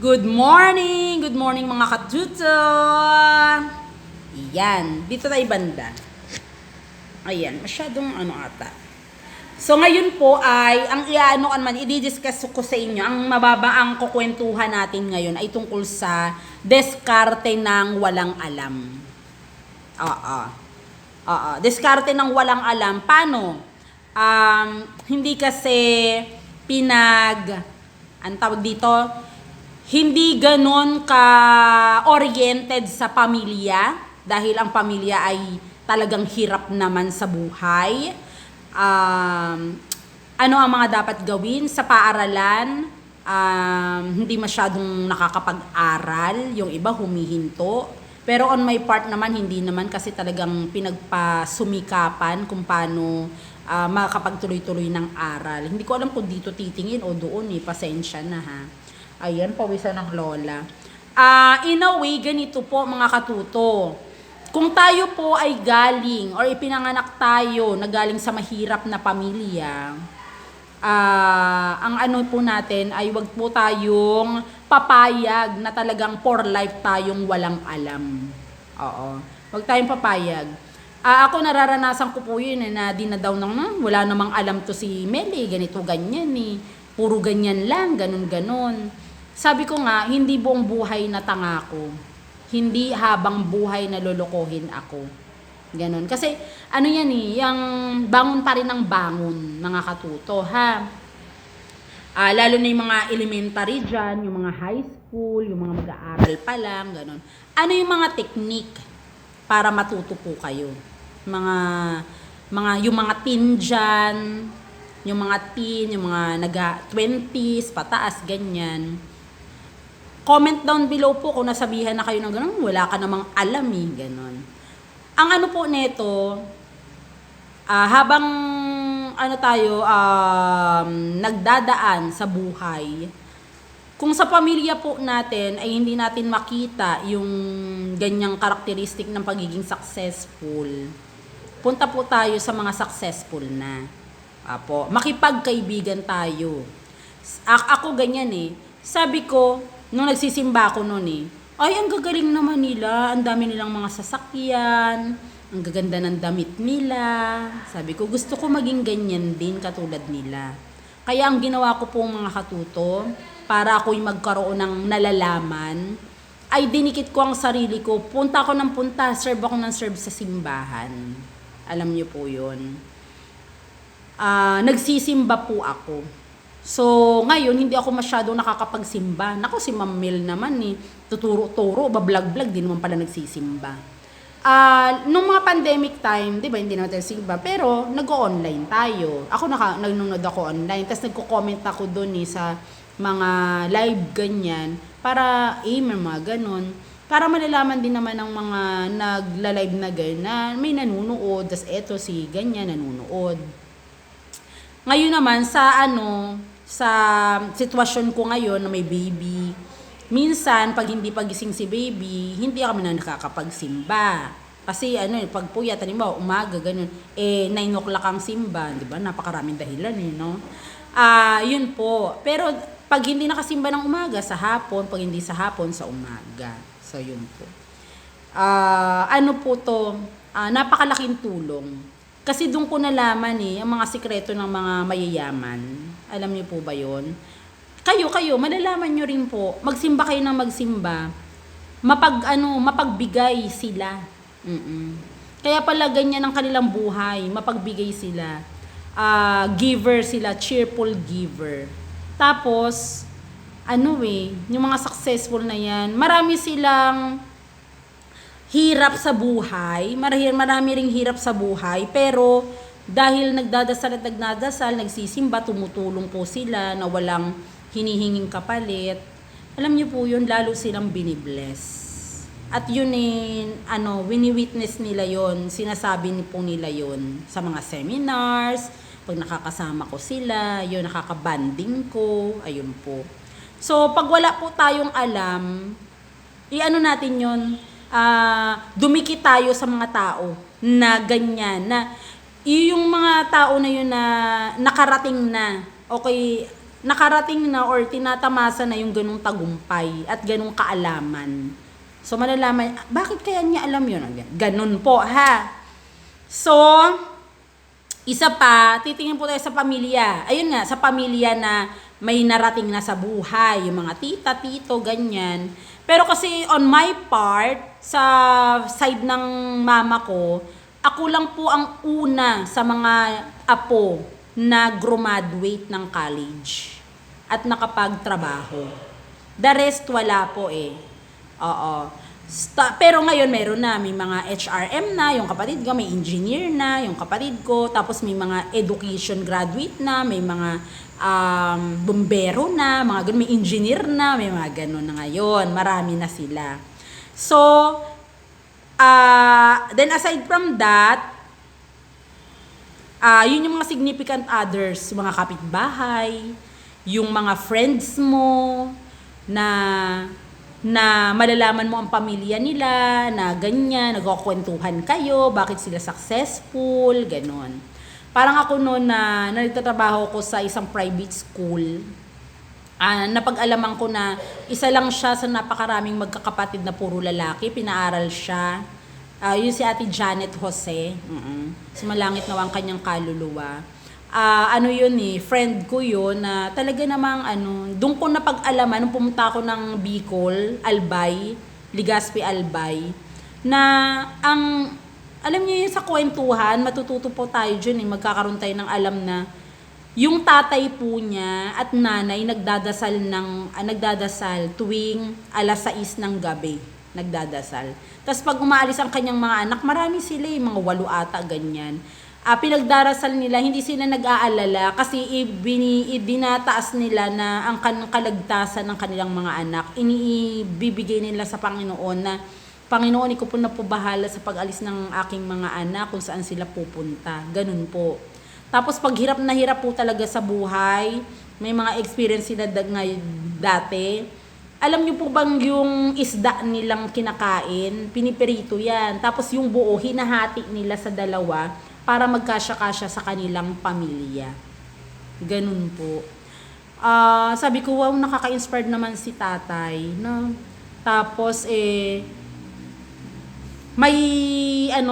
Good morning mga katuto! Iyan, dito tayo banda. Ayan, masyadong ano ata. So ngayon po ay, ang i-discuss ko sa inyo, ang ang kukwentuhan natin ngayon ay tungkol sa diskarte ng walang alam. Oo. Oo, diskarte ng walang alam. Paano? Hindi kasi ang tawag dito, hindi ganon ka-oriented sa pamilya dahil ang pamilya ay talagang hirap naman sa buhay. Ano ang mga dapat gawin sa paaralan? Hindi masyadong nakakapag-aral, yung iba humihinto. Pero on my part naman, hindi naman kasi talagang pinagpasumikapan kung paano makakapagtuloy-tuloy ng aral. Hindi ko alam kung dito titingin o doon pasensya na ha. Ayan, pawisan ng lola. In a way, ganito po mga katuto. Kung tayo po ay galing or ipinanganak tayo na galing sa mahirap na pamilya, ang ano po natin ay wag po tayong papayag na talagang for life tayong walang alam. Oo. Wag tayong papayag. Ako nararanasan ko po yun na dinadaw ng wala namang alam to si Meli, ganito ganyan puro ganyan lang, ganun. Sabi ko nga, hindi buong buhay na tanga ko. Hindi habang buhay na lolokohin ako. Ganon. Kasi, ano yan yung bangon pa rin ng bangon, mga katuto, ha? Lalo na yung mga elementary dyan, yung mga high school, yung mga mag-aaral pa lang, ganon. Ano yung mga technique para matuto po kayo? Yung mga teen dyan, yung mga naga-20s, pataas, ganyan. Comment down below po kung nasabihan na kayo ng gano'n, wala ka namang alam gano'n. Ang ano po neto, habang nagdadaan sa buhay, kung sa pamilya po natin ay hindi natin makita yung ganyang karakteristik ng pagiging successful, punta po tayo sa mga successful na. Makipagkaibigan tayo. Ako ganyan Sabi ko, nung nagsisimba ako noon ay ang gagaling naman nila, ang dami nilang mga sasakyan, ang gaganda ng damit nila. Sabi ko, gusto ko maging ganyan din katulad nila. Kaya ang ginawa ko pong mga katuto, para ako'y magkaroon ng nalalaman, ay dinikit ko ang sarili ko, punta ako ng punta, serve ako ng serve sa simbahan. Alam niyo po yun. Nagsisimba po ako. So, ngayon, hindi ako masyado nakakapagsimba. Naku, si Ma'am Mel naman tuturo-turo, bablog-vlog, di naman pala nagsisimba. Nung mga pandemic time, di ba, hindi naman tayo simba, pero nag-online tayo. Ako, nanonood ako online, tapos nagko-comment ako doon sa mga live ganyan, para mga ganon, para malalaman din naman ng mga nagla-live na ganyan, na may nanunood, tapos eto si ganyan nanunood. Ngayon naman sa sitwasyon ko ngayon na may baby, minsan pag hindi pagising si baby, hindi kami na nakakapagsimba. Kasi pag puyat, halimbawa umaga ganun, 9 o'clock ang simba, di ba? Napakaraming dahilan no. Yun po. Pero pag hindi nakasimba ng umaga, sa hapon, pag hindi sa hapon, sa umaga. So yun po. Napakalaking tulong. Kasi doon ko nalaman ang mga sikreto ng mga mayayaman. Alam niyo po ba yon? Kayo, malalaman nyo rin po, magsimba kayo ng magsimba, mapagbigay sila. Kaya pala ganyan ang kanilang buhay, mapagbigay sila. Giver sila, cheerful giver. Tapos, yung mga successful na yan, marami silang hirap sa buhay, marami ring hirap sa buhay, pero dahil nagdadasal, nagsisimba, tumutulong po sila na walang hinihinging kapalit. Alam niyo po yun, lalo silang binibless. At yun wini-witness nila yun, sinasabi po nila yun sa mga seminars, pag nakakasama ko sila, yun, nakakabanding ko, ayun po. So, pag wala po tayong alam, natin yun, dumikit tayo sa mga tao na ganyan, na yung mga tao na yun na nakarating na, okay, nakarating na or tinatamasa na yung ganung tagumpay at ganung kaalaman. So malalaman, bakit kaya niya alam yun? Ganun po ha. So, isa pa, titingin po tayo sa pamilya. Ayun nga, sa pamilya na may narating na sa buhay, yung mga tita, tito, ganyan. Pero kasi on my part, sa side ng mama ko, ako lang po ang una sa mga apo na graduate ng college at nakapagtrabaho. The rest wala po eh. Oo. Pero ngayon meron na, may mga HRM na, yung kapatid ko, may engineer na, yung kapatid ko, tapos may mga education graduate na, may mga bombero na, mga ganun, may engineer na, may mga ganun na ngayon, marami na sila. So, then aside from that, yun yung mga significant others, mga kapitbahay, yung mga friends mo, na malalaman mo ang pamilya nila, na ganyan, nagkukwentuhan kayo, bakit sila successful, ganon. Parang ako noon na nagtatrabaho ko sa isang private school, napag-alaman ko na isa lang siya sa napakaraming magkakapatid na puro lalaki, pinaaral siya. Yun si Ate Janet Jose, sumalangit na ang kanyang kaluluwa. Yun friend ko yun na talaga namang doon ko napag-alaman nung pumunta ako ng Bicol, Albay, Legazpi Albay, na alam niyo yun sa kwentuhan, matututo po tayo dyan magkakaroon tayo ng alam na yung tatay po niya at nanay nagdadasal tuwing alas 6 ng gabi, nagdadasal. Tapos pag umaalis ang kanyang mga anak, marami sila mga 8 ata, ganyan. Pinagdarasal nila, hindi sila nag-aalala kasi dinataas nila na ang kalagtasan ng kanilang mga anak. Inibibigay nila sa Panginoon na, Panginoon, ikaw po na po bahala sa pag-alis ng aking mga anak kung saan sila pupunta. Ganun po. Tapos pag hirap na hirap po talaga sa buhay, may mga experience sila dati. Alam niyo po bang yung isda nilang kinakain, pinipirito yan. Tapos yung buo, hinahati nila sa dalawa para magkasya-kasya sa kanilang pamilya. Ganun po. Sabi ko, wow, nakaka-inspired naman si tatay. No? Tapos, may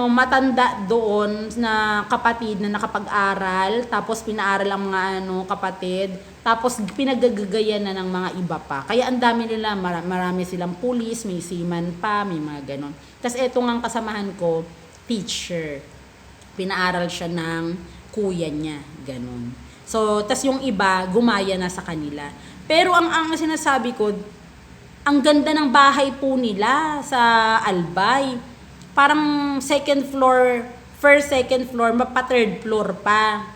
matanda doon na kapatid na nakapag-aral, tapos pinaaral ang mga kapatid, tapos pinagagagayan na ng mga iba pa. Kaya ang dami nila, marami silang pulis, may seaman pa, may mga ganon. Tapos eto nga kasamahan ko, teacher. Pinaaral siya ng kuya niya, ganon. So, tas yung iba, gumaya na sa kanila. Pero ang sinasabi ko, ang ganda ng bahay po nila sa Albay. Parang second floor, first, second floor, mapa third floor pa.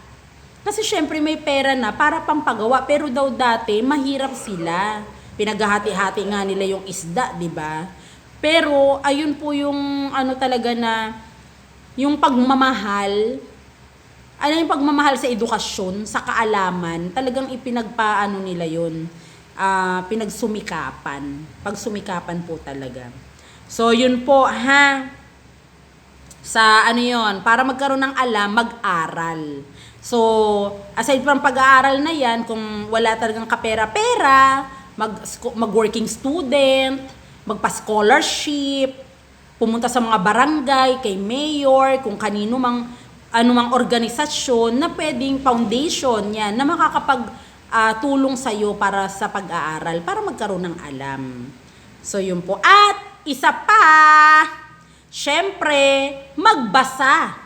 Kasi syempre may pera na para pampagawa, pero daw dati mahirap sila. Pinaghahati-hati nga nila yung isda, di ba? Pero ayun po yung talaga na yung pagmamahal, yung pagmamahal sa edukasyon, sa kaalaman, talagang ipinagpaano nila yun, pinagsumikapan. Pagsumikapan po talaga. So, yun po, sa yon, para magkaroon ng alam, mag-aral. So, aside from pag-aaral na yan, kung wala talagang kapera-pera, mag-working student, magpa-scholarship, pumunta sa mga barangay, kay mayor, kung kanino mang anumang organisasyon na pwedeng foundation yan na makakapag-tulong sa iyo para sa pag-aaral, para magkaroon ng alam. So yun po. At isa pa, syempre, magbasa.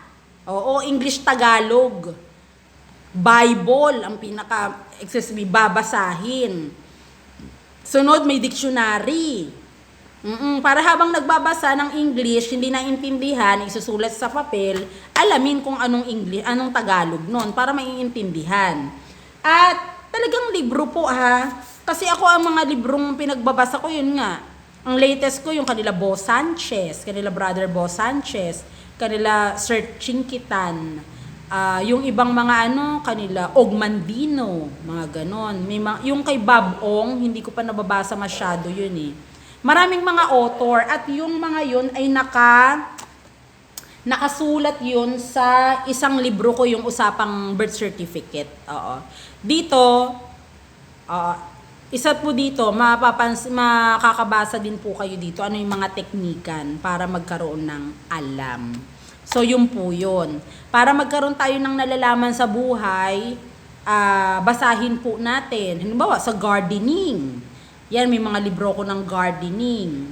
Oo, English Tagalog. Bible ang babasahin. Sunod, may dictionary. Para habang nagbabasa ng English, hindi naintindihan, isusulat sa papel, alamin kung anong English, anong Tagalog noon para maiintindihan. At talagang libro po kasi ako ang mga librong pinagbabasa ko, yun nga. Ang latest ko yung kanila Boss Sanchez, kanila Brother Boss Sanchez, kanila Sir Chinkitan, yung ibang mga kanila Ogmandino, mga ganon. Yung kay Bob Ong, hindi ko pa nababasa masyado yun Maraming mga author at yung mga yun ay nakasulat yun sa isang libro ko, yung usapang birth certificate. Oo. Dito, Isa po dito, makakabasa din po kayo dito ano yung mga teknikan para magkaroon ng alam. So, yun po yun. Para magkaroon tayo ng nalalaman sa buhay, basahin po natin. Halimbawa, sa gardening. Yan, may mga libro ko ng gardening.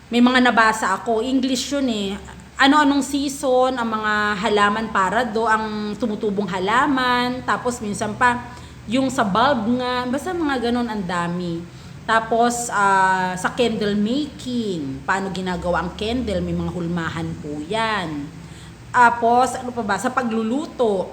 May mga nabasa ako. English yun eh. Ano-anong season, ang mga halaman para ang tumutubong halaman. Tapos, minsan pa, yung sa bulb nga, basta mga ganun ang dami. Tapos, sa candle making, paano ginagawa ang candle, may mga hulmahan po yan. Tapos, ano pa ba, sa pagluluto.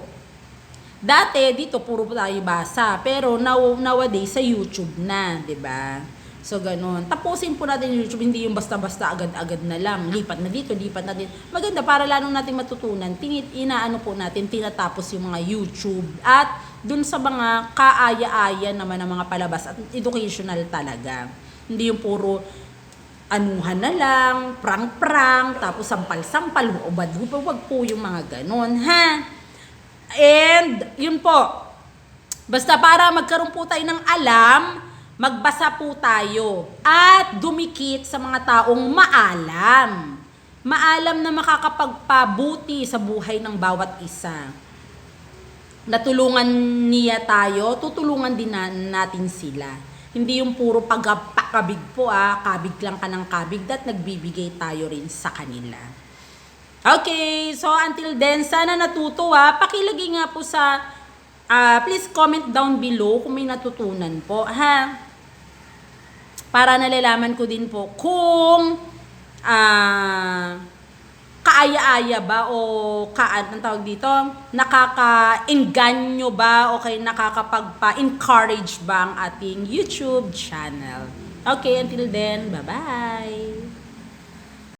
Dati, dito, puro tayo basa. Pero, nowadays, sa YouTube na, di ba? So, ganun. Tapusin po natin yung YouTube, hindi yung basta-basta agad-agad na lang. Lipat na dito, lipat na dito. Maganda, para lalong natin matutunan. Inaano po natin, tinatapos yung mga YouTube. At, dun sa mga kaaya-aya naman ng mga palabas at educational talaga. Hindi yung puro anuhan na lang, prank-prank, tapos sampal-sampal, ubad-ubad, wag po yung mga ganon, ha? And, yun po, basta para magkaroon po tayo ng alam, magbasa po tayo at dumikit sa mga taong maalam. Maalam na makakapagpabuti sa buhay ng bawat isa. Natulungan niya tayo, tutulungan din natin sila. Hindi yung puro pagkabig po kabig lang ka ng kabig, that nagbibigay tayo rin sa kanila. Okay, so until then, sana natuto pakilagay nga po sa, please comment down below kung may natutunan po, ha? Para nalalaman ko din po kung, kaaya-aya ba o ang tawag dito, nakaka-engganyo ba o kaya nakakapagpa-encourage ba ang ating YouTube channel. Okay, until then, bye-bye!